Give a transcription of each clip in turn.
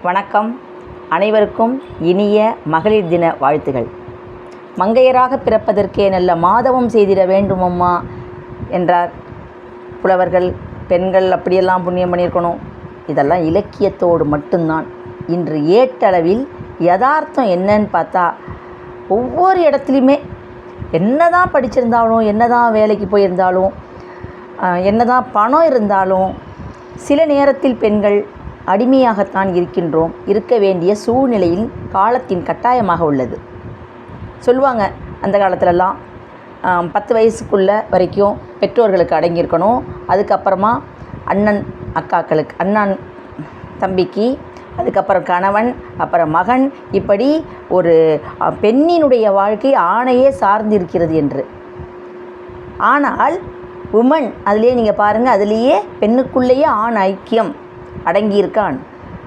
வணக்கம். அனைவருக்கும் இனிய மகளிர் தின வாழ்த்துகள். மங்கையராக பிறப்பதற்கே நல்ல மாதவம் செய்திட வேண்டுமம்மா என்றார் புலவர்கள். பெண்கள் அப்படியெல்லாம் புண்ணியம் பண்ணியிருக்கணும். இதெல்லாம் இலக்கியத்தோடு மட்டும்தான். இன்று ஏட்டளவில் யதார்த்தம் என்னன்னு பார்த்தா, ஒவ்வொரு இடத்துலையுமே என்ன தான் படிச்சிருந்தாலும், என்ன தான் வேலைக்கு போயிருந்தாலும், என்ன தான் பணம் இருந்தாலும், சில நேரத்தில் பெண்கள் அடிமையாகத்தான் இருக்கின்றோம். இருக்க வேண்டிய சூழ்நிலையில் காலத்தின் கட்டாயமாக உள்ளது. சொல்லுவாங்க, அந்த காலத்துலலாம் 10 வயசுக்குள்ளே வரைக்கும் பெற்றோர்களுக்கு அடங்கியிருக்கணும். அதுக்கப்புறமா அண்ணன் அக்காக்களுக்கு, அண்ணன் தம்பிக்கு, அதுக்கப்புறம் கணவன், அப்புறம் மகன், இப்படி ஒரு பெண்ணினுடைய வாழ்க்கை ஆணையே சார்ந்திருக்கிறது என்று. ஆனால் உமன், அதுலேயே நீங்கள் பாருங்கள், அதுலேயே பெண்ணுக்குள்ளேயே ஆண் ஐக்கியம் அடங்கியிருக்கான்.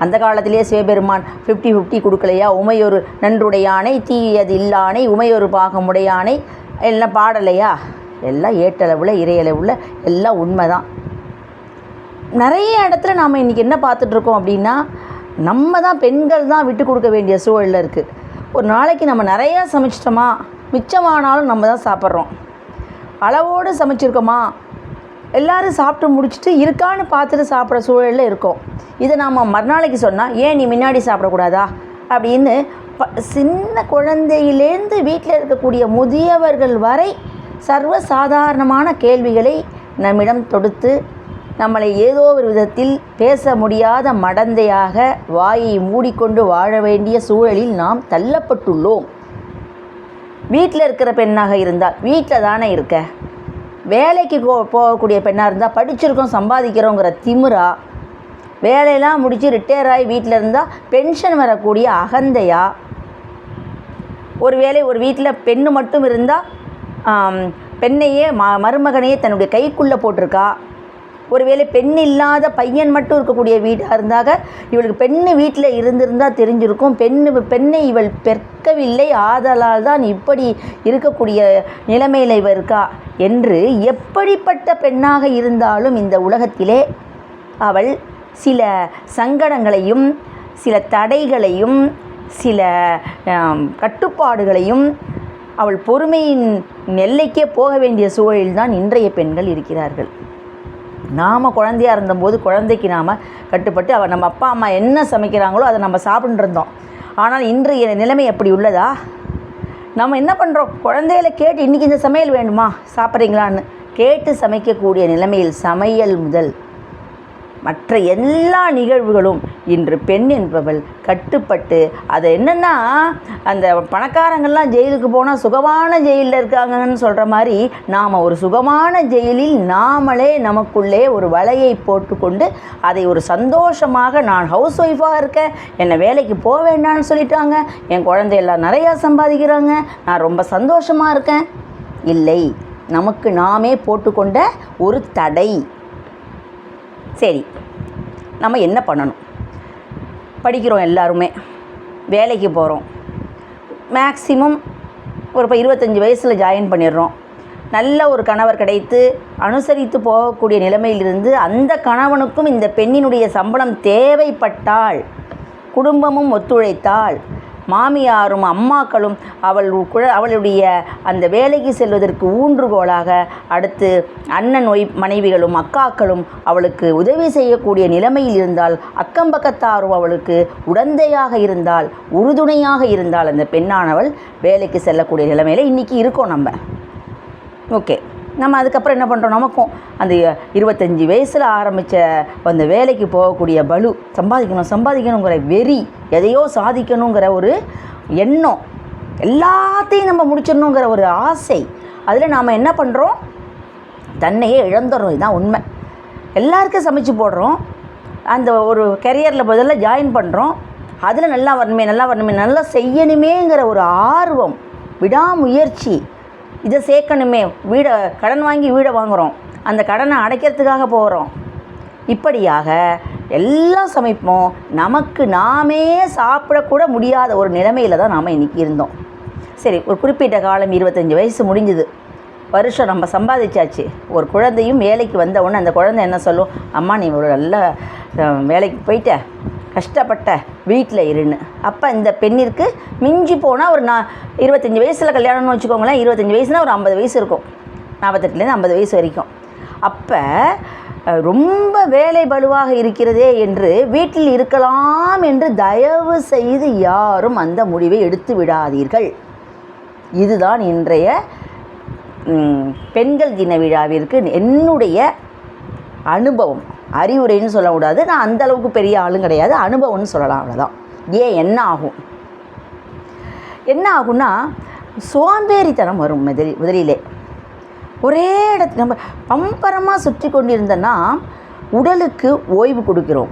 அந்த காலத்திலே சிவபெருமான் 50-50 கொடுக்கலையா? உமையொரு நன்றுடையானை தீயது இல்லானை உமையொரு பாகமுடையானை எல்லாம் பாடலையா? எல்லாம் ஏட்டளவில் இறையளவில் எல்லாம் உண்மை தான். நிறைய இடத்துல நாம் இன்றைக்கி என்ன பார்த்துட்ருக்கோம் அப்படின்னா, நம்ம தான் பெண்கள் தான் விட்டு கொடுக்க வேண்டிய சூழலில் இருக்குது. ஒரு நாளைக்கு நம்ம நிறையா சமைச்சிட்டோமா, மிச்சமானாலும் நம்ம தான் சாப்பிட்றோம். அளவோடு சமைச்சிருக்கோமா, எல்லோரும் சாப்பிட்டு முடிச்சுட்டு இருக்கான்னு பார்த்துட்டு சாப்பிட்ற சூழலில் இருக்கோம். இதை நாம் மறுநாளைக்கு சொன்னால், ஏன் நீ முன்னாடி சாப்பிடக்கூடாதா அப்படின்னு சின்ன குழந்தையிலேருந்து வீட்டில் இருக்கக்கூடிய முதியவர்கள் வரை சர்வசாதாரணமான கேள்விகளை நம்மிடம் தொடுத்து நம்மளை ஏதோ ஒரு விதத்தில் பேச முடியாத மடந்தையாக வாயை மூடிக்கொண்டு வாழ வேண்டிய சூழலில் நாம் தள்ளப்பட்டுள்ளோம். வீட்டில் இருக்கிற பெண்ணாக இருந்தால் வீட்டில் தானே இருக்க, வேலைக்கு போகக்கூடிய பெண்ணாக இருந்தால் படிச்சிருக்கோம் சம்பாதிக்கிறோங்கிற திமிரா, வேலையெல்லாம் முடித்து ரிட்டையர் ஆகி வீட்டில் இருந்தால் பென்ஷன் வரக்கூடிய அகந்தையா, ஒரு வீட்டில் பெண்ணு மட்டும் இருந்தால் பெண்ணையே மருமகனையே தன்னுடைய கைக்குள்ளே போட்டிருக்கா, ஒருவேளை பெண் இல்லாத பையன் மட்டும் இருக்கக்கூடிய வீடாக இருந்தாக இவளுக்கு பெண்ணு வீட்டில் இருந்திருந்தால் தெரிஞ்சிருக்கும், பெண்ணை இவள் பெற்கவில்லை, ஆதலால் தான் இப்படி இருக்கக்கூடிய நிலைமையில் இவள் இருக்கா என்று எப்படிப்பட்ட பெண்ணாக இருந்தாலும் இந்த உலகத்திலே அவள் சில சங்கடங்களையும் சில தடைகளையும் சில கட்டுப்பாடுகளையும் அவள் பொறுமையின் எல்லைக்கே போக வேண்டிய சூழலில்தான் இன்றைய பெண்கள் இருக்கிறார்கள். நாம் குழந்தையாக இருந்தபோது குழந்தைக்கு நாம் கட்டுப்பட்டு நம்ம அப்பா அம்மா என்ன சமைக்கிறாங்களோ அதை நம்ம சாப்பிட்டு இருந்தோம். ஆனால் இன்றைய நிலைமை எப்படி உள்ளதா? நம்ம என்ன பண்ணுறோம்? குழந்தைகளை கேட்டு இன்றைக்கி இந்த சமையல் வேணுமா, சாப்பிட்றீங்களான்னு கேட்டு சமைக்கக்கூடிய நிலைமையில் சமையல் முதல் மற்ற எல்லா நிகழ்வுகளும் இன்று பெண் என்பவள் கட்டுப்பட்டு, அதை என்னென்னா அந்த பணக்காரங்கள்லாம் ஜெயிலுக்கு போனால் சுகமான ஜெயிலில் இருக்காங்கன்னு சொல்கிற மாதிரி நாம் ஒரு சுகமான ஜெயிலில் நாமளே நமக்குள்ளே ஒரு வலையை போட்டுக்கொண்டு அதை ஒரு சந்தோஷமாக, நான் ஹவுஸ் ஒய்ஃபாக இருக்கேன், என்னை வேலைக்கு போக வேண்டாம்னு சொல்லிட்டாங்க, என் குழந்தையெல்லாம் நிறையா சம்பாதிக்கிறாங்க, நான் ரொம்ப சந்தோஷமாக இருக்கேன். இல்லை, நமக்கு நாமே போட்டுக்கொண்ட ஒரு தடை. சரி, நம்ம என்ன பண்ணணும்? படிக்கிறோம், எல்லாருமே வேலைக்கு போகிறோம். மேக்ஸிமம் ஒரு 25 வயசில் ஜாயின் பண்ணிடுறோம். நல்ல ஒரு கணவர் கிடைத்து அனுசரித்து போகக்கூடிய நிலைமையிலிருந்து அந்த கணவனுக்கும் இந்த பெண்ணினுடைய சம்பளம் தேவைப்பட்டால், குடும்பமும் ஒத்துழைத்தால், மாமியாரும் அம்மாக்களும் அவளுடைய அந்த வேலைக்கு செல்வதற்கு ஊன்றுகோலாக, அடுத்து அண்ணன் மனைவிகளும் அக்காக்களும் அவளுக்கு உதவி செய்யக்கூடிய நிலைமையில் இருந்தால், அக்கம் பக்கத்தாரும் அவளுக்கு உடந்தையாக இருந்தால், உறுதுணையாக இருந்தால், அந்த பெண்ணானவள் வேலைக்கு செல்லக்கூடிய நிலைமையில் இன்றைக்கி இருக்கோம் நம்ம. ஓகே, நம்ம அதுக்கப்புறம் என்ன பண்ணுறோம்? நமக்கும் அந்த 25 வயசில் ஆரம்பித்த அந்த வேலைக்கு போகக்கூடிய பலு, சம்பாதிக்கணுங்கிற வெறி, எதையோ சாதிக்கணுங்கிற ஒரு எண்ணம், எல்லாத்தையும் நம்ம முடிச்சிடணுங்கிற ஒரு ஆசை, அதில் நாம் என்ன பண்ணுறோம்? தன்னையே இழந்துடுறோம். இதுதான் உண்மை. எல்லாருக்கும் சமைச்சு போடுறோம். அந்த ஒரு கெரியரில் முதல்ல ஜாயின் பண்ணுறோம். அதில் நல்லா வரணுமே, நல்லா செய்யணுமேங்கிற ஒரு ஆர்வம், விடாமுயற்சி, இதை சேர்க்கணுமே, கடன் வாங்கி வீடை வாங்குகிறோம், அந்த கடனை அடைக்கிறதுக்காக போகிறோம். இப்படியாக எல்லாம் சமைப்போம். நமக்கு நாமே சாப்பிடக்கூட முடியாத ஒரு நிலைமையில் தான் நாம் இன்றைக்கி இருந்தோம். சரி, ஒரு குறிப்பிட்ட காலம் 25 வயசு முடிஞ்சுது, வருஷம் நம்ம சம்பாதிச்சாச்சு. ஒரு குழந்தையும் வேலைக்கு வந்த உடனே அந்த குழந்தை என்ன சொல்லும்? அம்மா, நீ ஒரு நல்ல வேலைக்கு போயிட்ட, கஷ்டப்பட்ட வீட்டில் இருன்னு. அப்போ இந்த பெண்ணிற்கு மிஞ்சி போனால் ஒரு 25 வயசில் கல்யாணம்னு வச்சுக்கோங்களேன். 25 வயசுனால் ஒரு 50 வயசு இருக்கும், 48லேருந்து 50 வயசு வரைக்கும். அப்போ ரொம்ப வேலை பளுவாக இருக்கிறதே என்று வீட்டில் இருக்கலாம் என்று தயவு செய்து யாரும் அந்த முடிவை எடுத்து விடாதீர்கள். இதுதான் இன்றைய பெண்கள் தின விழாவிற்கு என்னுடைய அனுபவம். அறிவுரைன்னு சொல்லக்கூடாது, நான் அந்தளவுக்கு பெரிய ஆளும் கிடையாது, அனுபவம்னு சொல்லலாம், அவ்வளோதான். என்ன ஆகும்னா சோம்பேறித்தனம் வரும். முதலிலே ஒரே இடத்துல நம்ம பம்பரமாக சுற்றி கொண்டிருந்தோன்னா உடலுக்கு ஓய்வு கொடுக்கிறோம்.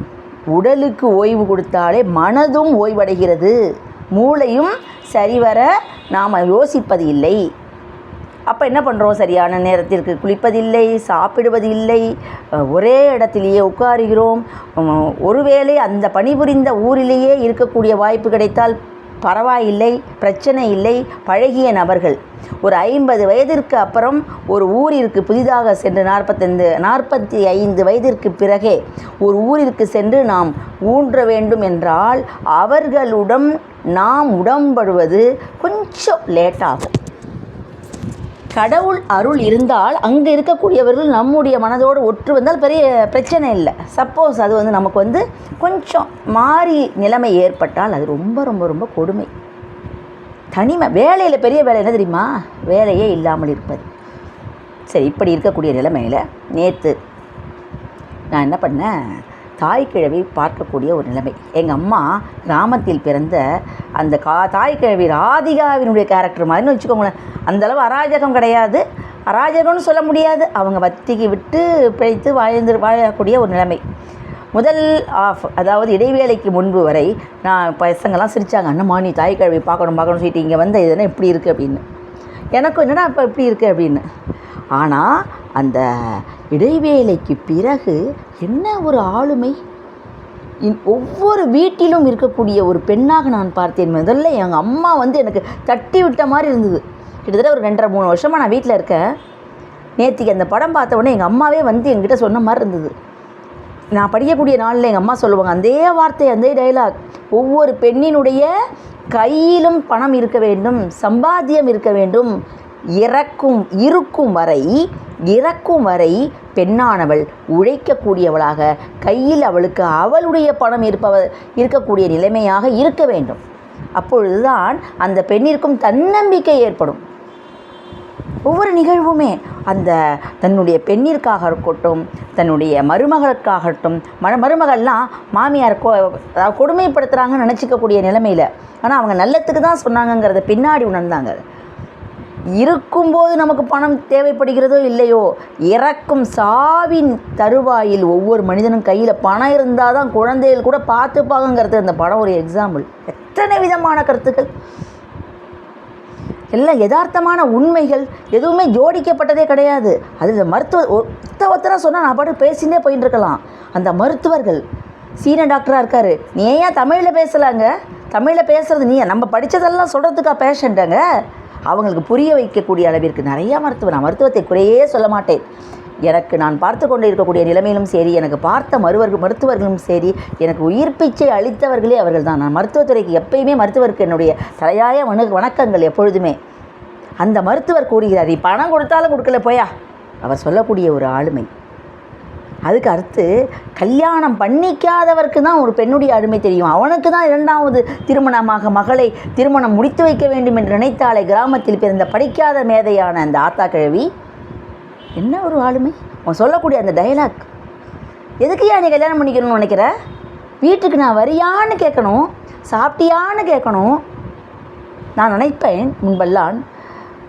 உடலுக்கு ஓய்வு கொடுத்தாலே மனதும் ஓய்வடைகிறது, மூளையும் சரிவர நாம் யோசிப்பது இல்லை. அப்போ என்ன பண்ணுறோம்? சரியான நேரத்திற்கு குளிப்பதில்லை, சாப்பிடுவதில்லை, ஒரே இடத்திலேயே உட்காருகிறோம். ஒருவேளை அந்த பணிபுரிந்த ஊரிலேயே இருக்கக்கூடிய வாய்ப்பு கிடைத்தால் பரவாயில்லை, பிரச்சனை இல்லை. பழகிய நபர்கள் ஒரு 50 வயதிற்கு அப்புறம் ஒரு ஊரிற்கு புதிதாக சென்று 45 வயதிற்கு பிறகே ஒரு ஊரிற்கு சென்று நாம் ஊன்ற வேண்டும் என்றால் அவர்களுடன் நாம் உடம்படுவது கொஞ்சம் லேட்டாகும். கடவுள் அருள் இருந்தால் அங்கே இருக்கக்கூடியவர்கள் நம்முடைய மனதோடு ஒற்று வந்தால் பெரிய பிரச்சனை இல்லை. சப்போஸ் அது நமக்கு கொஞ்சம் மாறி நிலைமை ஏற்பட்டால் அது ரொம்ப ரொம்ப ரொம்ப கொடுமை. தனிமை. வேலையில் பெரிய வேலை என்ன தெரியுமா? வேலையே இல்லாமல் இருப்பது. சரி, இப்படி இருக்கக்கூடிய நிலைமையில் நேற்று நான் என்ன பண்ணேன், தாய்க்கிழவி பார்க்கக்கூடிய ஒரு நிலைமை. எங்கள் அம்மா கிராமத்தில் பிறந்த அந்த தாய்க்கிழவி ராதிகாவினுடைய கேரக்டர் மாதிரின்னு வச்சுக்கோங்களேன். அந்தளவு அராஜகம் கிடையாது, அராஜகம்னு சொல்ல முடியாது. அவங்க வத்திக்கு விட்டு பிழைத்து வாழக்கூடிய ஒரு நிலைமை. முதல் அதாவது இடைவேளைக்கு முன்பு வரை நான் பசங்கள்லாம் சிரித்தாங்க, அண்ணம்மா நீ தாய்க்கிழவி பார்க்கணும் சொல்லிட்டு இங்கே வந்த இதுனா இப்படி இருக்குது அப்படின்னு. எனக்கும் என்னடா இப்போ இப்படி இருக்குது அப்படின்னு. ஆனால் அந்த இடைவேளைக்கு பிறகு என்ன ஒரு ஆளுமை! ஒவ்வொரு வீட்டிலும் இருக்கக்கூடிய ஒரு பெண்ணாக நான் பார்த்தேன். முதல்ல எங்கள் அம்மா எனக்கு தட்டி விட்ட மாதிரி இருந்தது. கிட்டத்தட்ட ஒரு 2.5-3 வருஷமாக நான் வீட்டில் இருக்கேன். நேற்றுக்கு அந்த படம் பார்த்த உடனே எங்கள் அம்மாவே என்கிட்ட சொன்ன மாதிரி இருந்தது. நான் படிக்கக்கூடிய நாளில் எங்கள் அம்மா சொல்லுவாங்க அதே வார்த்தை, அதே டைலாக். ஒவ்வொரு பெண்ணினுடைய கையிலும் பணம் இருக்க வேண்டும், சம்பாத்தியம் இருக்க வேண்டும். இறக்கும் வரை பெண்ணானவள் உழைக்கக்கூடியவளாக, கையில் அவளுக்கு அவளுடைய பணம் இருக்கக்கூடிய நிலைமையாக இருக்க வேண்டும். அப்பொழுதுதான் அந்த பெண்ணிற்கும் தன்னம்பிக்கை ஏற்படும். ஒவ்வொரு நிகழ்வுமே அந்த தன்னுடைய பெண்ணிற்காக இருக்கட்டும், தன்னுடைய மருமகளுக்காகட்டும், மருமகள்லாம் மாமியார் கொடுமைப்படுத்துகிறாங்கன்னு நினச்சிக்கக்கூடிய நிலைமையில், ஆனால் அவங்க நல்லத்துக்கு தான் சொன்னாங்கங்கிறத பின்னாடி உணர்ந்தாங்க. இருக்கும்போது நமக்கு பணம் தேவைப்படுகிறதோ இல்லையோ, இறக்கும் சாவின் தருவாயில் ஒவ்வொரு மனிதனும் கையில் பணம் இருந்தால் தான் குழந்தைகள் கூட பார்த்துப்பாங்கங்கிறது அந்த படம் ஒரு எக்ஸாம்பிள். எத்தனை விதமான கருத்துக்கள், எல்லாம் யதார்த்தமான உண்மைகள், எதுவுமே ஜோடிக்கப்பட்டதே கிடையாது. அதில் ஒருத்தராக சொன்னால் நான் பாட்டு பேசினே போயின்னு இருக்கலாம். அந்த மருத்துவர்கள், சீன டாக்டராக இருக்கார், நீ ஏன் தமிழில் பேசலாங்க? தமிழில் பேசுகிறது நீ நம்ம படித்ததெல்லாம் சொல்கிறதுக்கா பேஷண்ட்டாங்க? அவங்களுக்கு புரிய வைக்கக்கூடிய அளவிற்கு நிறையா நான் மருத்துவத்தை குறையே சொல்ல மாட்டேன். எனக்கு நான் பார்த்து கொண்டு இருக்கக்கூடிய நிலைமையிலும் சரி, எனக்கு பார்த்த மருத்துவர்களும் சரி, எனக்கு உயிர் பிச்சை அளித்தவர்களே அவர்கள் தான். நான் மருத்துவத்துறைக்கு எப்பயுமே மருத்துவருக்கு என்னுடைய தலையாய வணக்கங்கள் எப்பொழுதுமே. அந்த மருத்துவர் கூறுகிறார், நீ பணம் கொடுத்தாலும் கொடுக்கல போயா, அவர் சொல்லக்கூடிய ஒரு ஆளுமை. அதுக்கு அடுத்து கல்யாணம் பண்ணிக்காதவருக்கு தான் ஒரு பெண்ணுடைய அருமை தெரியும். அவனுக்கு தான் 2வது திருமணமாக மகளை திருமணம் முடித்து வைக்க வேண்டும் என்று நினைத்தாலே கிராமத்தில் பிறந்த படிக்காத மேதையான அந்த ஆத்தா கிழவி என்ன ஒரு ஆளுமை! அவன் சொல்லக்கூடிய அந்த டைலாக், எதுக்குயா நீ கல்யாணம் பண்ணிக்கணும்னு நினைக்கிற? வீட்டுக்கு நான் வரியான்னு கேட்கணும், சாப்பிட்டியான்னு கேட்கணும். நான் நினைப்பேன் முன்பெல்லாம்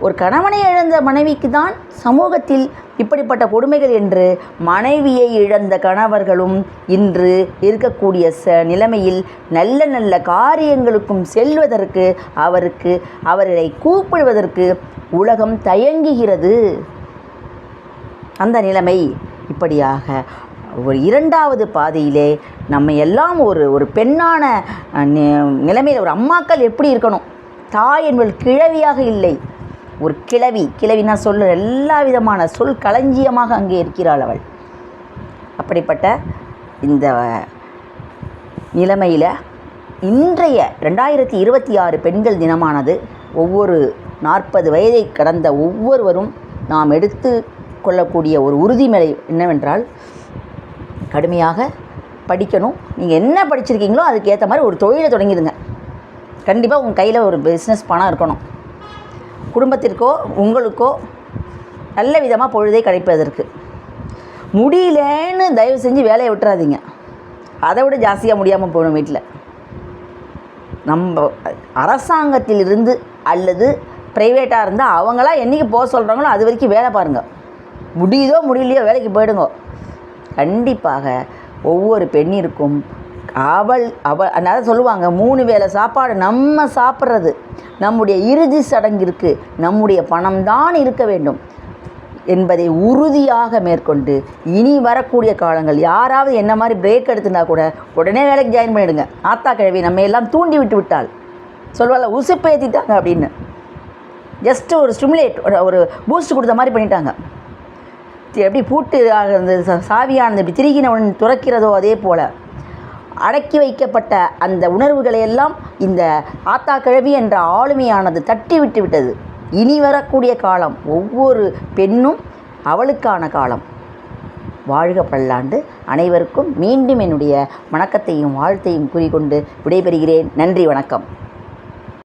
ஒரு கணவனை இழந்த மனைவிக்கு தான் சமூகத்தில் இப்படிப்பட்ட கொடுமைகள் என்று. மனைவியை இழந்த கணவர்களும் இன்று இருக்கக்கூடிய நிலைமையில் நல்ல நல்ல காரியங்களுக்கும் செல்வதற்கு அவர்களை கூப்பிடுவதற்கு உலகம் தயங்குகிறது. அந்த நிலைமை இப்படியாக ஒரு 2வது பாதையிலே நம்ம எல்லாம் ஒரு பெண்ணான நிலைமையில் ஒரு அம்மாக்கள் எப்படி இருக்கணும்? தாய் என்பது கிழவியாக இல்லை, ஒரு கிழவினா சொல்ல எல்லா விதமான சொல் களஞ்சியமாக அங்கே இருக்கிறாள் அவள். அப்படிப்பட்ட இந்த நிலைமையில் இன்றைய 2026 பெண்கள் தினமானது ஒவ்வொரு 40 வயதை கடந்த ஒவ்வொருவரும் நாம் எடுத்து கொள்ளக்கூடிய ஒரு உறுதிமொழி என்னவென்றால், கடுமையாக படிக்கணும். நீங்கள் என்ன படிச்சிருக்கீங்களோ அதுக்கு ஏற்ற மாதிரி ஒரு தொழிலை தொடங்கிடுங்க. கண்டிப்பாக உங்கள் கையில் ஒரு பிஸ்னஸ் பணம் இருக்கணும். குடும்பத்திற்கோ உங்களுக்கோ நல்ல விதமாக பொழுதை கிடைப்பதற்கு. முடியலன்னு தயவு செஞ்சு வேலையை விட்டுறாதீங்க. அதை விட ஜாஸ்தியாக முடியாமல் போகணும். வீட்டில் நம்ம அரசாங்கத்திலிருந்து அல்லது ப்ரைவேட்டாக இருந்தால் அவங்களாம் என்றைக்கு போக சொல்கிறாங்களோ அது வரைக்கும் வேலை பாருங்கள். முடியுதோ முடியலையோ வேலைக்கு போயிடுங்க. கண்டிப்பாக ஒவ்வொரு பெண்ணிற்கும் அதனால் சொல்லுவாங்க, 3 வேளை சாப்பாடு நம்ம சாப்பிட்றது நம்முடைய இறுதி சடங்கிற்கு நம்முடைய பணம்தான் இருக்க வேண்டும் என்பதை உறுதியாக மேற்கொண்டு இனி வரக்கூடிய காலங்கள் யாராவது என்ன மாதிரி பிரேக் எடுத்துனா கூட உடனே வேலைக்கு ஜாயின் பண்ணிவிடுங்க. ஆத்தா கிழவி நம்ம எல்லாம் தூண்டி விட்டு விட்டால் சொல்வாள், உசுப்பேற்றிட்டாங்க அப்படின்னு. ஜஸ்ட்டு ஒரு ஸ்டிமுலேட், ஒரு பூஸ்ட் கொடுத்த மாதிரி பண்ணிட்டாங்க. எப்படி பூட்டு அந்த சாவியானது இப்படி திருகினவன் துறக்கிறதோ அதே போல் அடக்கி வைக்கப்பட்ட அந்த உணர்வுகளை எல்லாம் இந்த ஆத்தா கிழவி என்ற ஆளுமையானது தட்டி விட்டு விட்டது. இனி வரக்கூடிய காலம் ஒவ்வொரு பெண்ணும் அவளுக்கான காலம். வாழ்க பல்லாண்டு. அனைவருக்கும் மீண்டும் என்னுடைய வணக்கத்தையும் வாழ்த்தையும் கூறிக்கொண்டு விடைபெறுகிறேன். நன்றி, வணக்கம்.